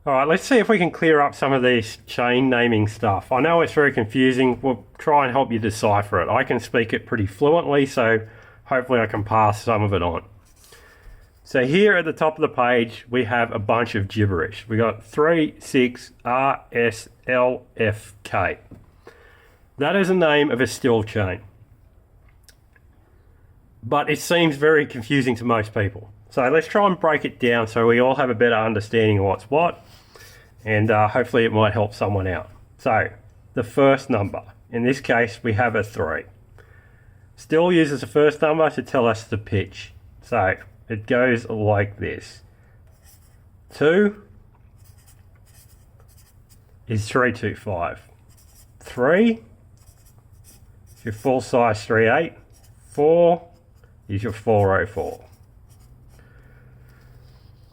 Alright, let's see if we can clear up some of this chain naming stuff. I know it's very confusing. We'll try and help you decipher it. I can speak it pretty fluently, so hopefully I can pass some of it on. So here at the top of the page, we have a bunch of gibberish. We got 3, 6, R, S, L, F, K. That is the name of a Stihl chain. But it seems very confusing to most people. So let's try and break it down so we all have a better understanding of what's what. And hopefully it might help someone out. So the first number, in this case we have a 3. Stihl uses the first number to tell us the pitch. So it goes like this. 2 is 325. 3 is your full size 38. 4 is your 404.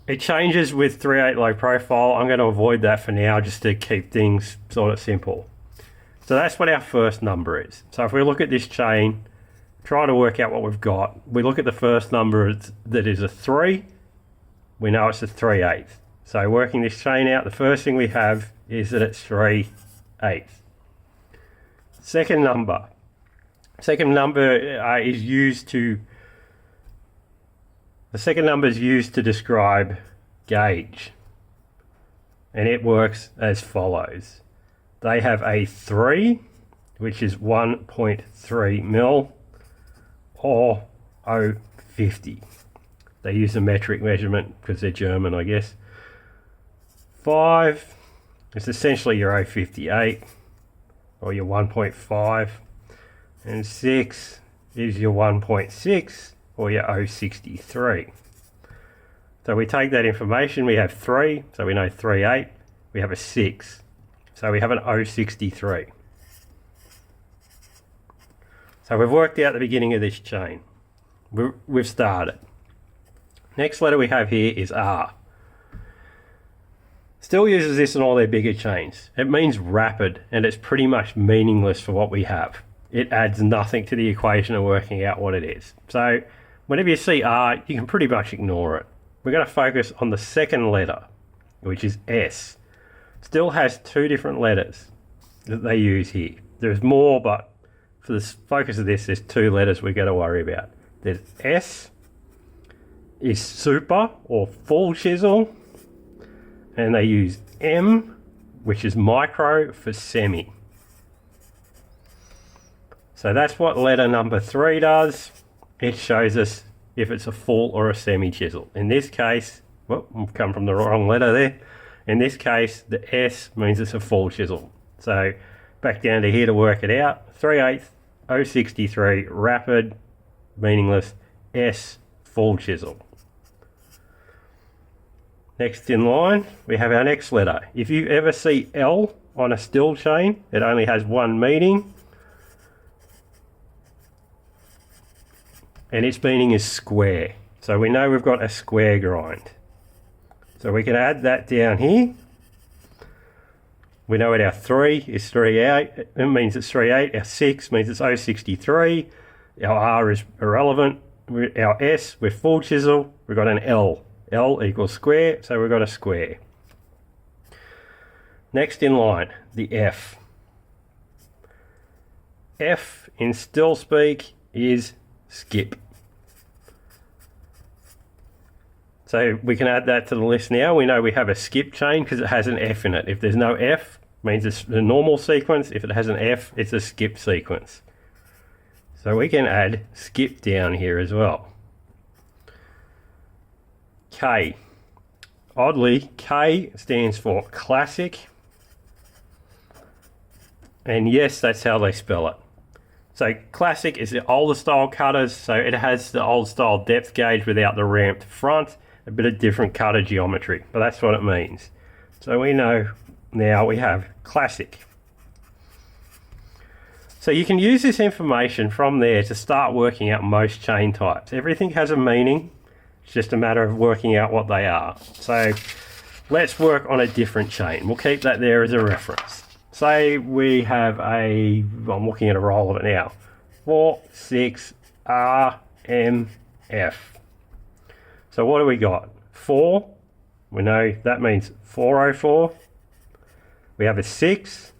It changes with 3/8 low profile. I'm going to avoid that for now just to keep things sort of simple. So that's what our first number is. So if we look at this chain, try to work out what we've got. We look at the first number that is a 3. We know it's a 3/8. So working this chain out, the first thing we have is that it's 3/8. Second number. Second number is used to The second number is used to describe gauge, and it works as follows. They have a 3, which is 1.3 mil, or 0.50. They use a metric measurement because they're German, I guess. 5 is essentially your 0.58, or your 1.5, and 6 is your 1.6, or your 0.63. So we take that information, we have 3, so we know 3/8, we have a 6, so we have an 0.63. So we've worked out the beginning of this chain. We've started. Next letter we have here is R. Stihl uses this in all their bigger chains. It means rapid, and it's pretty much meaningless for what we have. It adds nothing to the equation of working out what it is. So whenever you see R, you can pretty much ignore it. We're going to focus on the second letter, which is S. Stihl has 2 different letters that they use here. There's more, but for the focus of this, there's 2 letters we're going to worry about. There's S is super or full chisel, and they use M, which is micro, for semi. So that's what letter number 3 does. It shows us if it's a full or a semi chisel. In this case, well, I've come from the wrong letter there. In this case, the S means it's a full chisel. So back down to here to work it out. 3/8, 0.63, rapid, meaningless, S, full chisel. Next in line, we have our next letter. If you ever see L on a Stihl chain, it only has one meaning, and its meaning is square. So we know we've got a square grind. So we can add that down here. We know what our 3 is 3/8. It means it's 3/8. Our 6 means it's 0.63. Our R is irrelevant. Our S, we're full chisel. We've got an L. L equals square, so we've got a square. Next in line, the F. F in Stihl speak is skip. So we can add that to the list now. We know we have a skip chain because it has an F in it. If there's no F, it means it's the normal sequence. If it has an F, it's a skip sequence. So we can add skip down here as well. K. Oddly, K stands for classic. And yes, that's how they spell it. So classic is the older style cutters, so it has the old style depth gauge without the ramped front, a bit of different cutter geometry, but that's what it means. So we know now we have classic. So you can use this information from there to start working out most chain types. Everything has a meaning, it's just a matter of working out what they are. So let's work on a different chain. We'll keep that there as a reference. Say we have I'm looking at a roll of it now, 4, 6, R, M, F. So what do we got? 4 We know that means 404. We have a 6.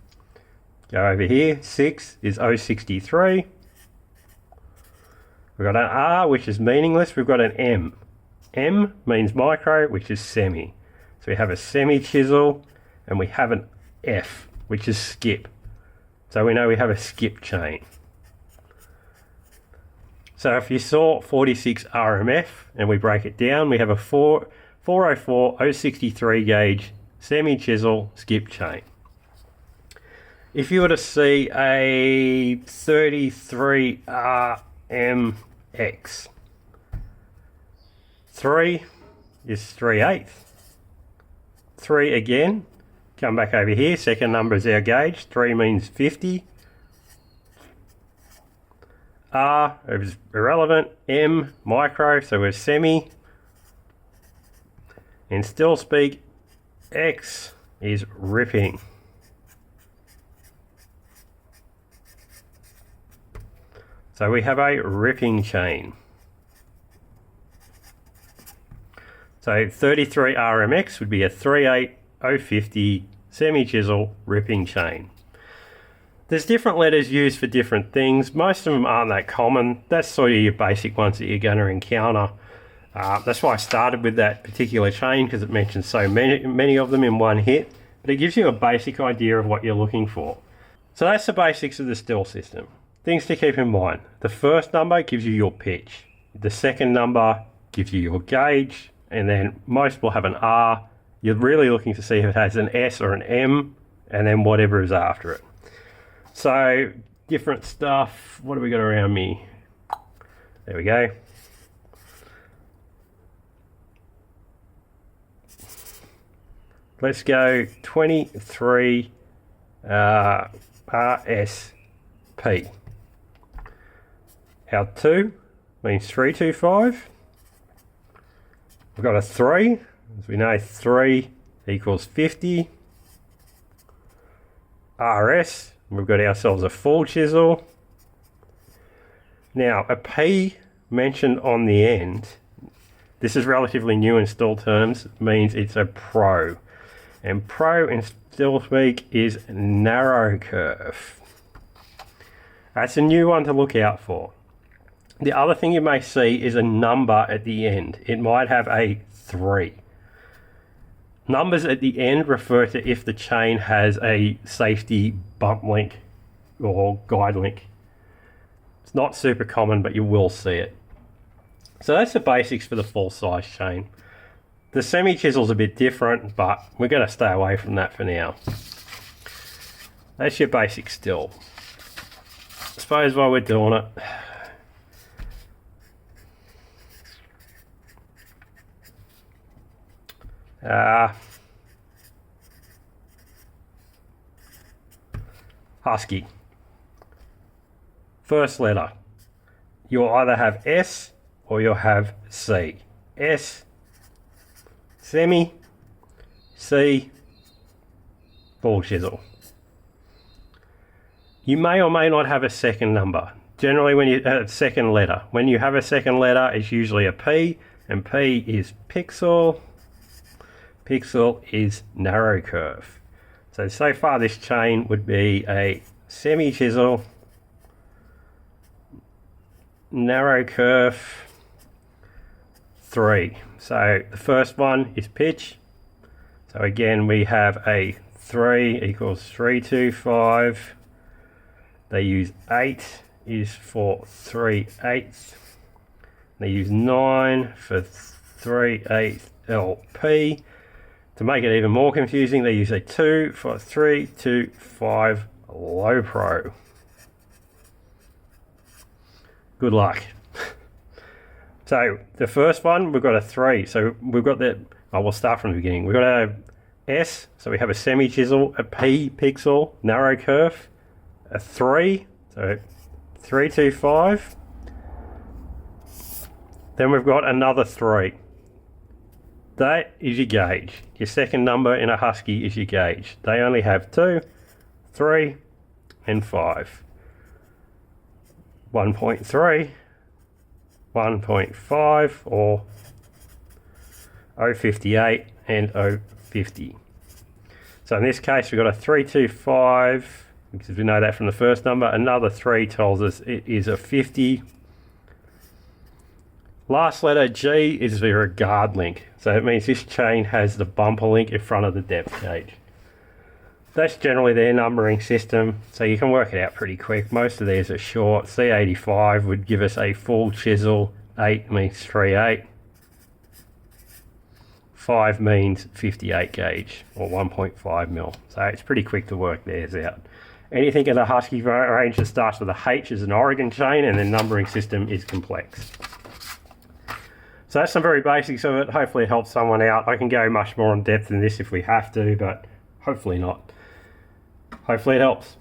Go over here. 6 is 063. We've got an R, which is meaningless. We've got an M. M means micro, which is semi. So we have a semi chisel, and we have an F, which is skip. So we know we have a skip chain. So if you saw 46 RMF and we break it down, we have a 404 063 gauge semi chisel skip chain. If you were to see a 33 RMX, 3 is 3/8. 3 again, come back over here, second number is our gauge, 3 means 50. R is irrelevant, M, micro, so we're semi. In still speak, X is ripping. So we have a ripping chain. So 33 RMX would be a 3/8 050 semi-chisel ripping chain. There's different letters used for different things. Most of them aren't that common. That's sort of your basic ones that you're going to encounter. That's why I started with that particular chain, because it mentions so many of them in one hit. But it gives you a basic idea of what you're looking for. So that's the basics of the Stihl system. Things to keep in mind. The first number gives you your pitch. The second number gives you your gauge. And then most will have an R. You're really looking to see if it has an S or an M, and then whatever is after it. So different stuff. What have we got around me? There we go. Let's go 23 RSP. Our 2 means 325. We've got a 3. As we know, 3 equals 50. RS. We've got ourselves a full chisel. Now, a P mentioned on the end, this is relatively new in Stihl terms, means it's a pro. And pro in Stihl speak is narrow curve. That's a new one to look out for. The other thing you may see is a number at the end. It might have a 3. Numbers at the end refer to if the chain has a safety bump link or guide link. It's not super common, but you will see it. So that's the basics for the full size chain. The semi chisel's a bit different, but we're going to stay away from that for now. That's your basic Stihl. I suppose while we're doing it, Husky. First letter. You'll either have S or you'll have C. S, semi, C, full chisel. You may or may not have a second number. Generally when you second letter. When you have a second letter, it's usually a P, and P is pixel. Pixel is narrow curve. So far this chain would be a semi chisel, narrow curve, 3. So the first one is pitch. So again we have a 3 equals 325. They use 8 is for 3/8. They use 9 for 3/8 LP. To make it even more confusing, they use a 2 for 325 low pro. Good luck. So the first one, we've got a 3. So we've got we'll start from the beginning. We've got a S, so we have a semi chisel, a P pixel, narrow curve, a 3, so 325. Then we've got another 3. That is your gauge. Your second number in a Husky is your gauge. They only have 2, 3, and 5. 1.3, 1.5, or 058 and 050. So in this case we've got a 325, because we know that from the first number. Another 3 tells us it is a 50. Last letter G is the regard link, so it means this chain has the bumper link in front of the depth gauge. That's generally their numbering system, so you can work it out pretty quick. Most of these are short. C85 would give us a full chisel. 8 means 38. 5 means 58 gauge, or 1.5 mil. So it's pretty quick to work theirs out. Anything in the Husky range that starts with a H is an Oregon chain, and the numbering system is complex. So that's some very basics of it. Hopefully it helps someone out. I can go much more in depth than this if we have to, but hopefully not. Hopefully it helps.